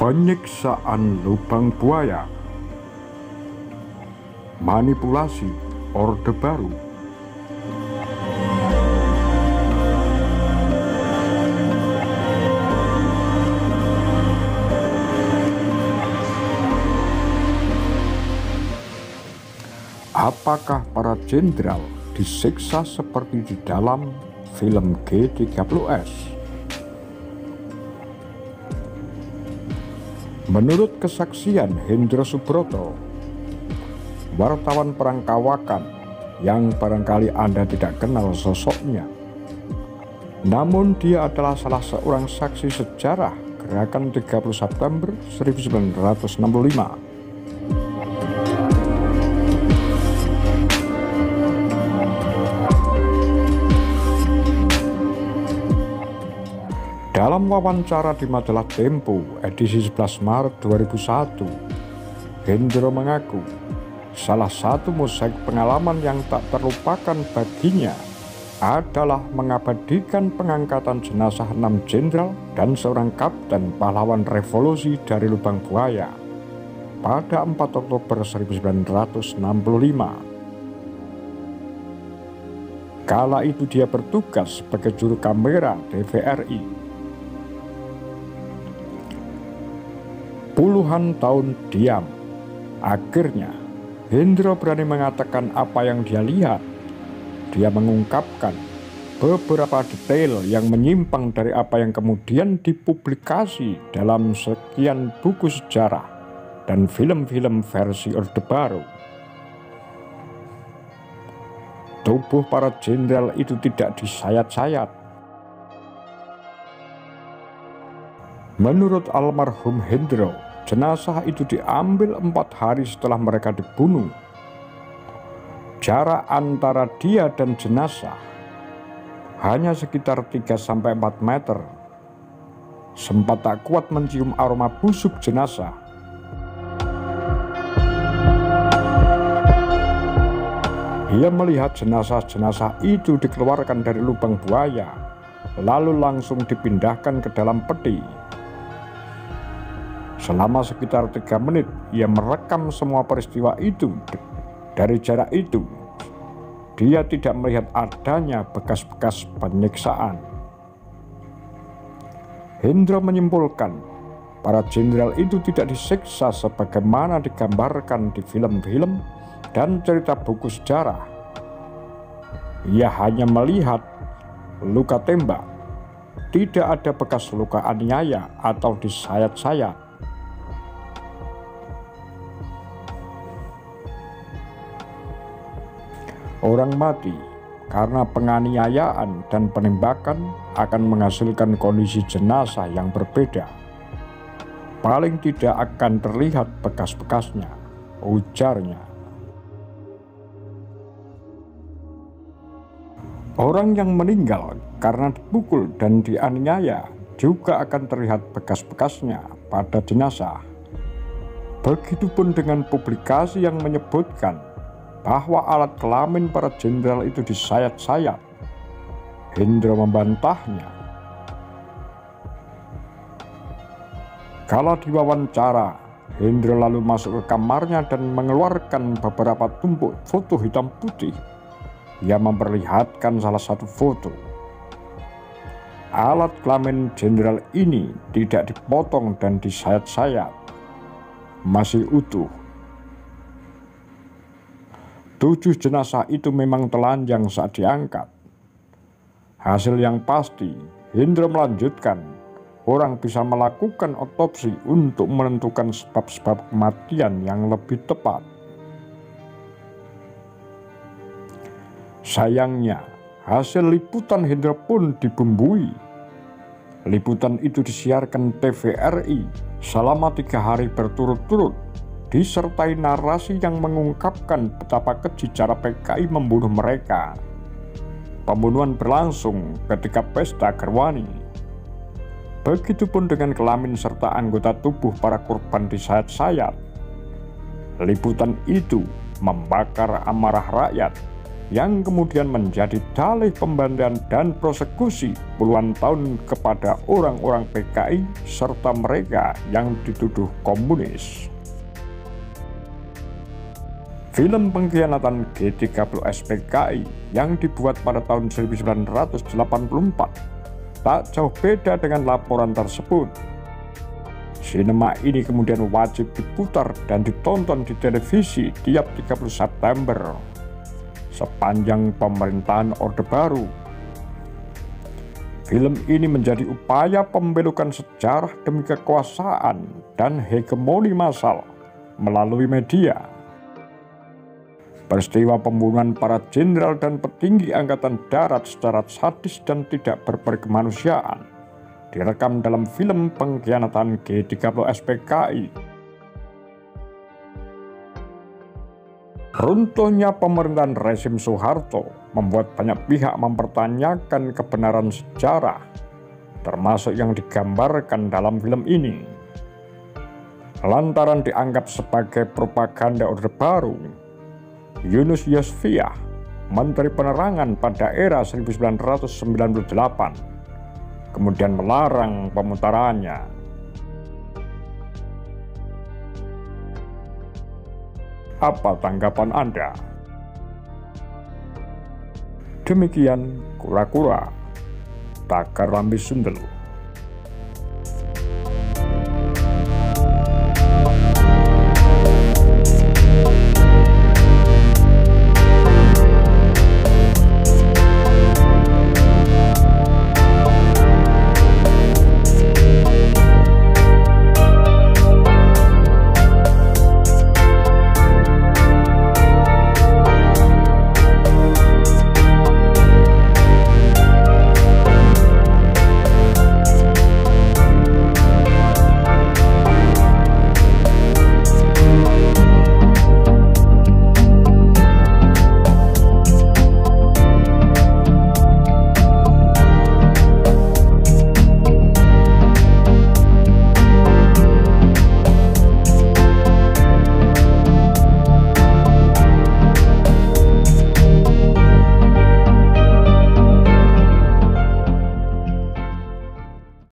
Penyiksaan lubang buaya, manipulasi Orde Baru. Apakah para jenderal disiksa seperti di dalam film G30S? Menurut kesaksian Hendro Subroto, wartawan Perang Kawakan yang barangkali Anda tidak kenal sosoknya, namun dia adalah salah seorang saksi sejarah Gerakan 30 September 1965. Dalam wawancara di majalah Tempo edisi 11 Maret 2001, Hendro mengaku salah satu mosaik pengalaman yang tak terlupakan baginya adalah mengabadikan pengangkatan jenazah 6 jenderal dan seorang kapten pahlawan revolusi dari Lubang Buaya pada 4 Oktober 1965. Kala itu dia bertugas sebagai juru kamera TVRI. Puluhan tahun diam, akhirnya Hendro berani mengatakan apa yang dia lihat. Dia mengungkapkan beberapa detail yang menyimpang dari apa yang kemudian dipublikasi dalam sekian buku sejarah dan film-film versi Orde Baru. Tubuh para jenderal itu tidak disayat-sayat. Menurut almarhum Hendro, jenazah itu diambil 4 hari setelah mereka dibunuh. Jarak antara dia dan jenazah hanya sekitar 3-4 meter. Sempat tak kuat mencium aroma busuk jenazah. Ia melihat jenazah-jenazah itu dikeluarkan dari lubang buaya, lalu langsung dipindahkan ke dalam peti. Selama sekitar 3 menit, ia merekam semua peristiwa itu. Dari jarak itu, dia tidak melihat adanya bekas-bekas penyiksaan. Hendro menyimpulkan, para jenderal itu tidak disiksa sebagaimana digambarkan di film-film dan cerita buku sejarah. Ia hanya melihat luka tembak, tidak ada bekas luka aniaya atau disayat-sayat. Orang mati karena penganiayaan dan penembakan akan menghasilkan kondisi jenazah yang berbeda. Paling tidak akan terlihat bekas-bekasnya, ujarnya. Orang yang meninggal karena dipukul dan dianiaya juga akan terlihat bekas-bekasnya pada jenazah. Begitupun dengan publikasi yang menyebutkan bahwa alat kelamin para jenderal itu disayat-sayat. Hendro membantahnya. Kala diwawancara, Hendro lalu masuk ke kamarnya dan mengeluarkan beberapa tumpuk foto hitam putih. Ia memperlihatkan salah satu foto. Alat kelamin jenderal ini tidak dipotong dan disayat-sayat, masih utuh. 7 jenazah itu memang telanjang saat diangkat. Hasil yang pasti, Hendro melanjutkan, orang bisa melakukan otopsi untuk menentukan sebab-sebab kematian yang lebih tepat. Sayangnya, hasil liputan Hendro pun dibumbui. Liputan itu disiarkan TVRI selama 3 hari berturut-turut, disertai narasi yang mengungkapkan betapa keji cara PKI membunuh mereka. Pembunuhan berlangsung ketika pesta Gerwani. Begitupun dengan kelamin serta anggota tubuh para korban disayat-sayat. Liputan itu membakar amarah rakyat yang kemudian menjadi dalih pembantaian dan persekusi puluhan tahun kepada orang-orang PKI serta mereka yang dituduh komunis. Film pengkhianatan G30S PKI yang dibuat pada tahun 1984 tak jauh beda dengan laporan tersebut. Sinema ini kemudian wajib diputar dan ditonton di televisi tiap 30 September sepanjang pemerintahan Orde Baru. Film ini menjadi upaya pembelokan sejarah demi kekuasaan dan hegemoni massal melalui media. Peristiwa pembunuhan para jenderal dan petinggi Angkatan Darat secara sadis dan tidak berperkemanusiaan direkam dalam film pengkhianatan G30S PKI. Runtuhnya pemerintahan rezim Soeharto membuat banyak pihak mempertanyakan kebenaran sejarah, termasuk yang digambarkan dalam film ini. Lantaran dianggap sebagai propaganda Orde Baru, Yunus Yosfiah, Menteri Penerangan pada era 1998, kemudian melarang pemutarannya. Apa tanggapan Anda? Demikian Kura-Kura Takar Rambi Sundel.